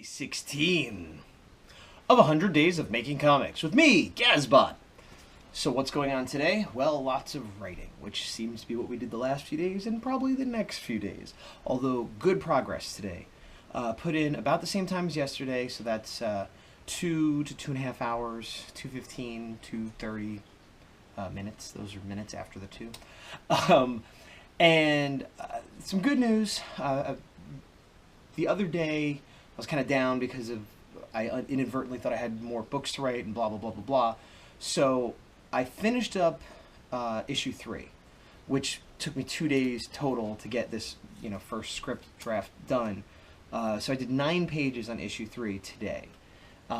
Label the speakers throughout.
Speaker 1: Day 16 of 100 Days of Making Comics with me, Gazbot. So what's going on today? Well, lots of writing, which seems to be what we did the last few days and probably the next few days. Although, good progress today. Put in about the same time as yesterday, so that's 2 to 2.5 hours, 2:15, 2:30 minutes. Those are minutes after the 2. And some good news. The other day, I was kind of down because I inadvertently thought I had more books to write and blah, blah, blah, blah, blah. So I finished up issue 3, which took me 2 days total to get this, first script draft done. So I did 9 pages on issue 3 today,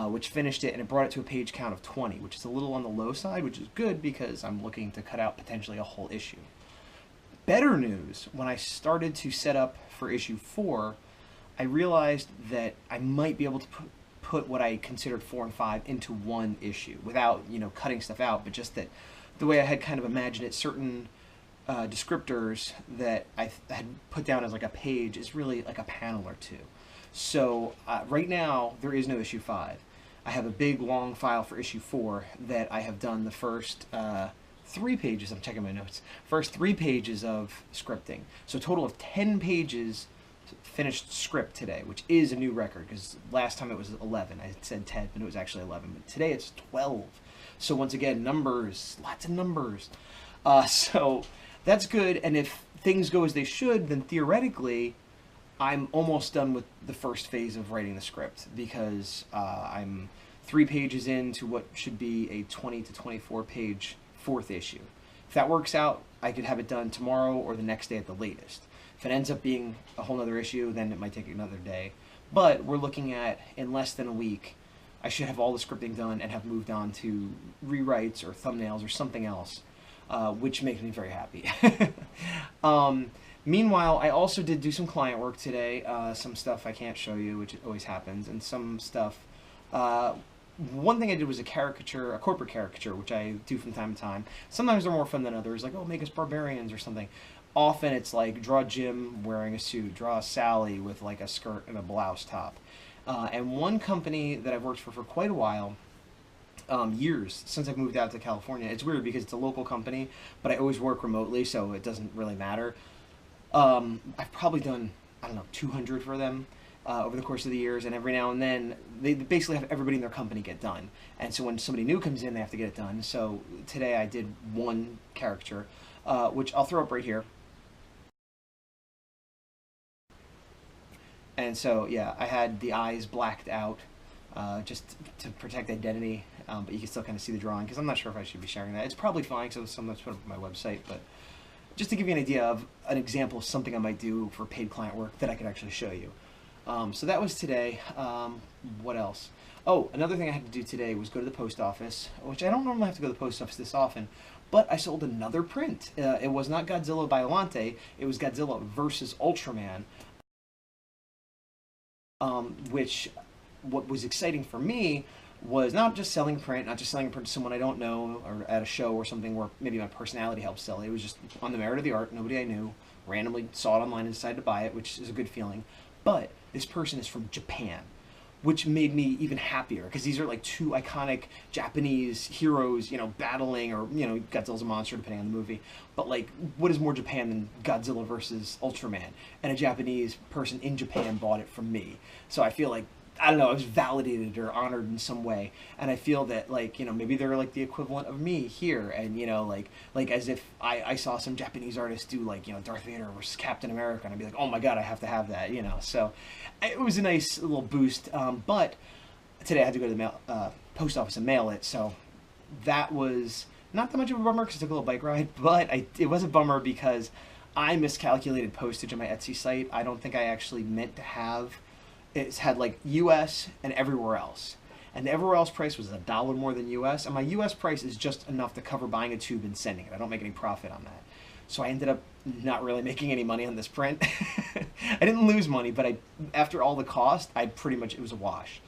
Speaker 1: which finished it, and it brought it to a page count of 20, which is a little on the low side, which is good because I'm looking to cut out potentially a whole issue. Better news, when I started to set up for issue 4, I realized that I might be able to put what I considered 4 and 5 into one issue without, cutting stuff out, but just that the way I had kind of imagined it, certain descriptors that I had put down as like a page is really like a panel or two. So right now, there is no issue 5. I have a big, long file for issue 4 that I have done the first 3 pages, I'm checking my notes, first 3 pages of scripting. So a total of 10 pages finished script today, which is a new record because last time it was 11. I said 10, but it was actually 11. But today it's 12. So once again, numbers, lots of numbers. So that's good. And if things go as they should, then theoretically, I'm almost done with the first phase of writing the script because I'm 3 pages into what should be a 20 to 24 page 4th issue. If that works out, I could have it done tomorrow or the next day at the latest. If it ends up being a whole other issue, then it might take another day. But we're looking at, in less than a week, I should have all the scripting done and have moved on to rewrites or thumbnails or something else, which makes me very happy. Meanwhile, I also did do some client work today, some stuff I can't show you, which always happens, and some stuff. One thing I did was a caricature, a corporate caricature, which I do from time to time. Sometimes they're more fun than others, like, oh, make us barbarians or something. Often it's like, draw Jim wearing a suit, draw Sally with like a skirt and a blouse top. And one company that I've worked for quite a while, years since I've moved out to California, it's weird because it's a local company, but I always work remotely, so it doesn't really matter. I've probably done, 200 for them over the course of the years, and every now and then they basically have everybody in their company get done. And so when somebody new comes in, they have to get it done. So today I did one caricature, which I'll throw up right here. And so, yeah, I had the eyes blacked out just to protect identity, but you can still kind of see the drawing, because I'm not sure if I should be sharing that. It's probably fine, because sometimes put it up on my website, but just to give you an idea of an example of something I might do for paid client work that I could actually show you. So that was today. What else? Oh, another thing I had to do today was go to the post office, which I don't normally have to go to the post office this often, but I sold another print. It was not Godzilla Biolante, it was Godzilla versus Ultraman. Which, what was exciting for me was not just selling print, not just selling print to someone I don't know or at a show or something where maybe my personality helps sell it. It was just on the merit of the art, nobody I knew, randomly saw it online and decided to buy it, which is a good feeling. But this person is from Japan, which made me even happier because these are like 2 iconic Japanese heroes, battling, or, Godzilla's a monster depending on the movie. But like, what is more Japan than Godzilla versus Ultraman? And a Japanese person in Japan bought it from me. So I feel like, I don't know, I was validated or honored in some way. And I feel that, like, maybe they're like the equivalent of me here. And, like as if I saw some Japanese artist do, like, Darth Vader versus Captain America, and I'd be like, oh my God, I have to have that, So it was a nice little boost. But today I had to go to the post office and mail it. So that was not that much of a bummer because I took a little bike ride, but it was a bummer because I miscalculated postage on my Etsy site. I don't think I actually meant to have. It's had like US and everywhere else. And the everywhere else price was $1 more than US. And my US price is just enough to cover buying a tube and sending it. I don't make any profit on that. So I ended up not really making any money on this print. I didn't lose money, but after all the cost, it was a wash.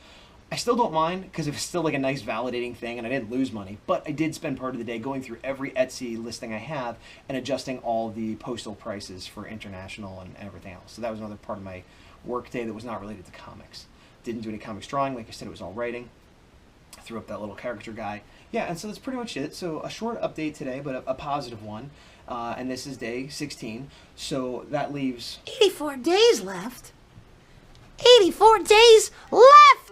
Speaker 1: I still don't mind because it was still like a nice validating thing and I didn't lose money, but I did spend part of the day going through every Etsy listing I have and adjusting all the postal prices for international and everything else. So that was another part of my work day that was not related to comics. Didn't do any comics drawing. Like I said, it was all writing. Threw up that little caricature guy. Yeah, and so that's pretty much it. So a short update today, but a positive one. And this is day 16. So that leaves
Speaker 2: 84 days left. 84 days left!